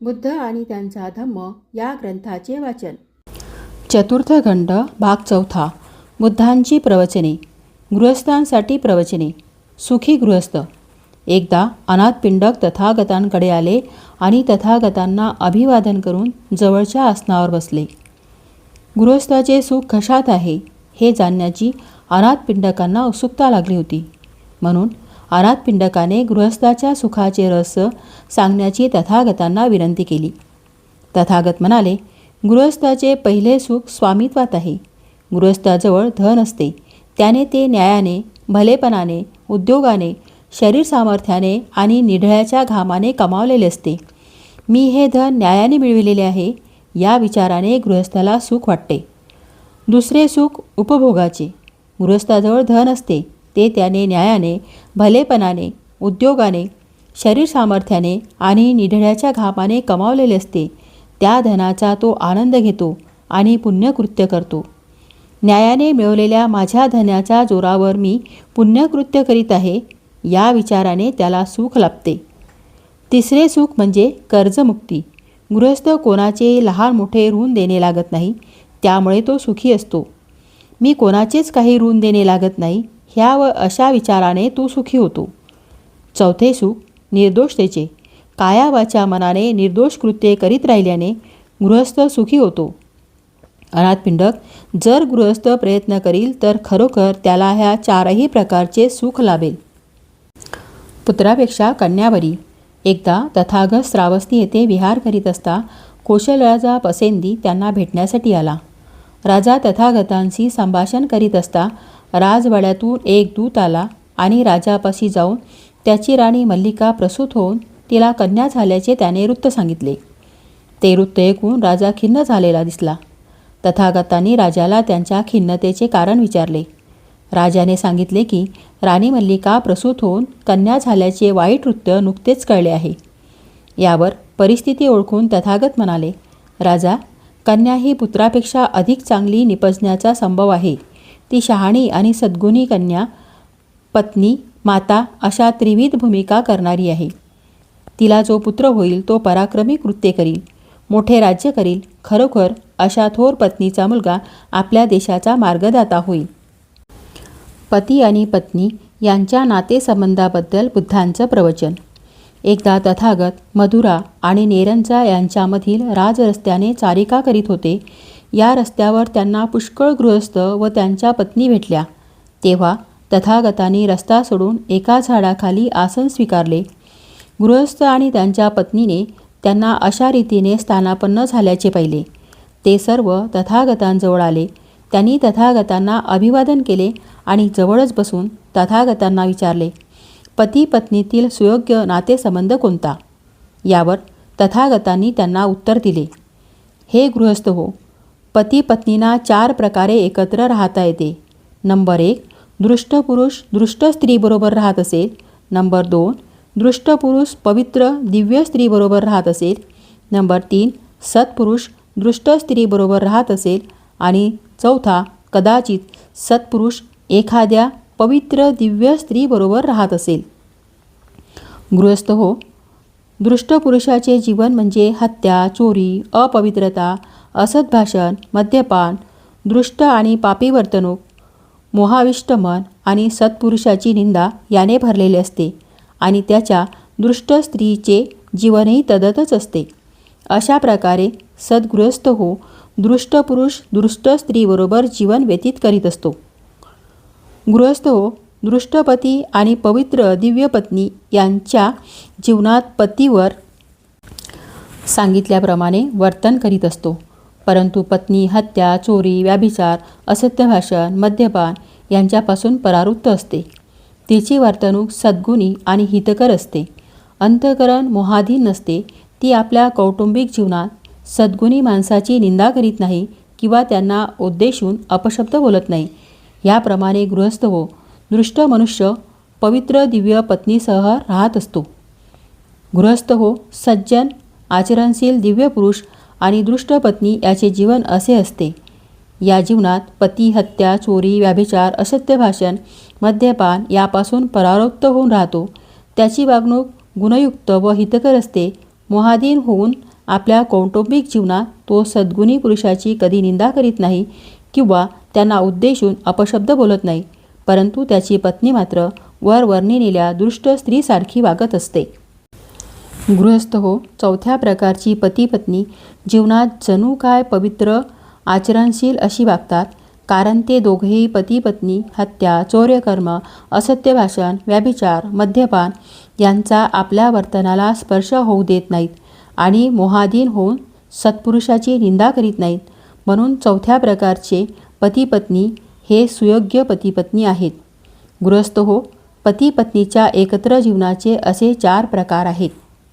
बुद्ध आणि त्यांचा धम्म या ग्रंथाचे वाचन. चतुर्थ खंड भाग चौथा. बुद्धांची प्रवचने. गृहस्थांसाठी प्रवचने. सुखी गृहस्थ. एकदा अनाथ पिंडक तथागतांकडे आले आणि तथागतांना अभिवादन करून जवळच्या आसनावर बसले. गृहस्थाचे सुख कशात आहे हे जाणण्याची अनाथ पिंडकांना उत्सुकता लागली होती. म्हणून अनाथ पिंडकाने गृहस्थाच्या सुखाचे रहस्य सांगण्याची तथागतांना विनंती केली. तथागत म्हणाले, गृहस्थाचे पहिले सुख स्वामित्वात आहे. गृहस्थाजवळ धन असते. त्याने ते न्यायाने, भलेपणाने, उद्योगाने, शरीर सामर्थ्याने आणि निढळ्याच्या घामाने कमावलेले असते. मी हे धन न्यायाने मिळविलेले आहे या विचाराने गृहस्थाला सुख वाटते. दुसरे सुख उपभोगाचे. गृहस्थाजवळ धन असते. ते त्याने न्यायाने, भलेपणाने, उद्योगाने, शरीर सामर्थ्याने आणि निढळ्याच्या घामाने कमावलेले असते. त्या धनाचा तो आनंद घेतो आणि पुण्यकृत्य करतो. न्यायाने मिळवलेल्या माझ्या धनाच्या जोरावर मी पुण्यकृत्य करीत आहे या विचाराने त्याला सुख लाभते. तिसरे सुख म्हणजे कर्जमुक्ती. गृहस्थ कोणाचे लहान मोठे ऋण देणे लागत नाही, त्यामुळे तो सुखी असतो. मी कोणाचेच काही ऋण देणे लागत नाही ह्या व अशा विचाराने तो सुखी होतो. चौथे सुख निर्दोषतेचे. काया वाचा मनाने निर्दोष कृत्ये करीत राहिल्याने गृहस्थ सुखी होतो. अनाथ पिंडक, जर गृहस्थ प्रयत्न करील तर खरोखर त्याला ह्या चारही प्रकारचे सुख लाभेल. पुत्रापेक्षा कन्या बरी. एकदा तथागत श्रावस्ती येथे विहार करीत असता कौशल राजा पसेंदी त्यांना भेटण्यासाठी आला. राजा तथागतांशी संभाषण करीत असता राजवाड्यातून एक दूत आला आणि राजापाशी जाऊन त्याची राणी मल्लिका प्रसूत होऊन तिला कन्या झाल्याचे त्याने वृत्त सांगितले. ते वृत्त ऐकून राजा खिन्न झालेला दिसला. तथागतांनी राजाला त्यांच्या खिन्नतेचे कारण विचारले. राजाने सांगितले की राणी मल्लिका प्रसूत होऊन कन्या झाल्याचे वाईट वृत्त नुकतेच कळले आहे. यावर परिस्थिती ओळखून तथागत म्हणाले, राजा, कन्या ही पुत्रापेक्षा अधिक चांगली निपजण्याचा संभव आहे. ती शहाणी आणि सद्गुणी कन्या पत्नी, माता अशा त्रिविध भूमिका करणारी आहे. तिला जो पुत्र होईल तो पराक्रमी कृत्ये करील, मोठे राज्य करील. खरोखर अशा थोर पत्नीचा मुलगा आपल्या देशाचा मार्गदाता होईल. पती आणि पत्नी यांच्या नातेसंबंधाबद्दल बुद्धांचं प्रवचन. एकदा तथागत मधुरा आणि नेरंजा यांच्यामधील राजरस्त्याने चारिका करीत होते. या रस्त्यावर त्यांना पुष्कळ गृहस्थ व त्यांच्या पत्नी भेटल्या. तेव्हा तथागतांनी रस्ता सोडून एका झाडाखाली आसन स्वीकारले. गृहस्थ आणि त्यांच्या पत्नीने त्यांना अशा रीतीने स्थानापन्न झाल्याचे पाहिले. ते सर्व तथागतांजवळ आले. त्यांनी तथागतांना अभिवादन केले आणि जवळच बसून तथागतांना विचारले, पती पत्नीतील सुयोग्य नातेसंबंध कोणता? यावर तथागतांनी त्यांना उत्तर दिले, हे गृहस्थ हो, पती पत्नींना 4 प्रकारे एकत्र राहता येते. नंबर 1, दृष्ट पुरुष दृष्ट स्त्रीबरोबर राहत असेल. नंबर 2, दृष्ट पुरुष पवित्र दिव्य स्त्रीबरोबर राहत असेल. नंबर 3, सत्पुरुष दृष्ट स्त्रीबरोबर राहत असेल. आणि चौथा, कदाचित सत्पुरुष एखाद्या पवित्र दिव्य स्त्रीबरोबर राहत असेल. गृहस्थ हो, दृष्ट पुरुषाचे जीवन म्हणजे हत्या, चोरी, अपवित्रता, असद्भाषण, मद्यपान, दृष्ट आणि पापी वर्तणूक, मोहाविष्ट मन आणि सत्पुरुषाची निंदा याने भरलेले असते. आणि त्याच्या दृष्ट स्त्रीचे जीवनही तदतच असते. अशा प्रकारे सद्गृहस्थ हो, दृष्ट पुरुष दृष्ट स्त्रीबरोबर जीवन व्यतीत करीत असतो. गृहस्थ हो, दृष्टपती आणि पवित्र दिव्य पत्नी यांच्या जीवनात पतीवर सांगितल्याप्रमाणे वर्तन करीत असतो. परंतु पत्नी हत्या, चोरी, व्याभिचार, असत्य भाषण, मद्यपान यांच्यापासून परावृत्त असते. तिची वर्तणूक सद्गुणी आणि हितकर असते. अंतःकरण मोहाधीन नसते. ती आपल्या कौटुंबिक जीवनात सद्गुणी माणसाची निंदा करीत नाही किंवा त्यांना उद्देशून अपशब्द बोलत नाही. याप्रमाणे गृहस्थ हो, दृष्ट मनुष्य पवित्र दिव्य पत्नीसह राहत असतो. गृहस्थ हो, सज्जन आचरणशील दिव्य पुरुष आणि दृष्ट पत्नी याचे जीवन असे असते. या जीवनात पती हत्या, चोरी, व्याभिचार, असत्य भाषण, मद्यपान यापासून परावृत्त होऊन राहतो. त्याची वागणूक गुणयुक्त व हितकर असते. मोहाधीन होऊन आपल्या कौटुंबिक जीवनात तो सद्गुणी पुरुषाची कधी निंदा करीत नाही किंवा त्यांना उद्देशून अपशब्द बोलत नाही, परंतु त्याची पत्नी मात्र वर वर्णिलेल्या दुष्ट स्त्रीसारखी वागत असते. गृहस्थ हो, चौथ्या प्रकारची पती पत्नी जीवनात जणू काय पवित्र आचरणशील अशी वागतात, कारण ते दोघेही पती पत्नी हत्या, चौर्यकर्म, असत्य भाषण, व्यभिचार, मद्यपान यांचा आपल्या वर्तनाला स्पर्श होऊ देत नाहीत आणि मोहाधीन होऊन सत्पुरुषाची निंदा करीत नाहीत. म्हणून चौथ्या प्रकारचे पती पत्नी हे सुयोग्य पती पत्नी आहेत. गृहस्थ हो, पती पत्नीच्या एकत्र जीवनाचे असे 4 प्रकार आहेत.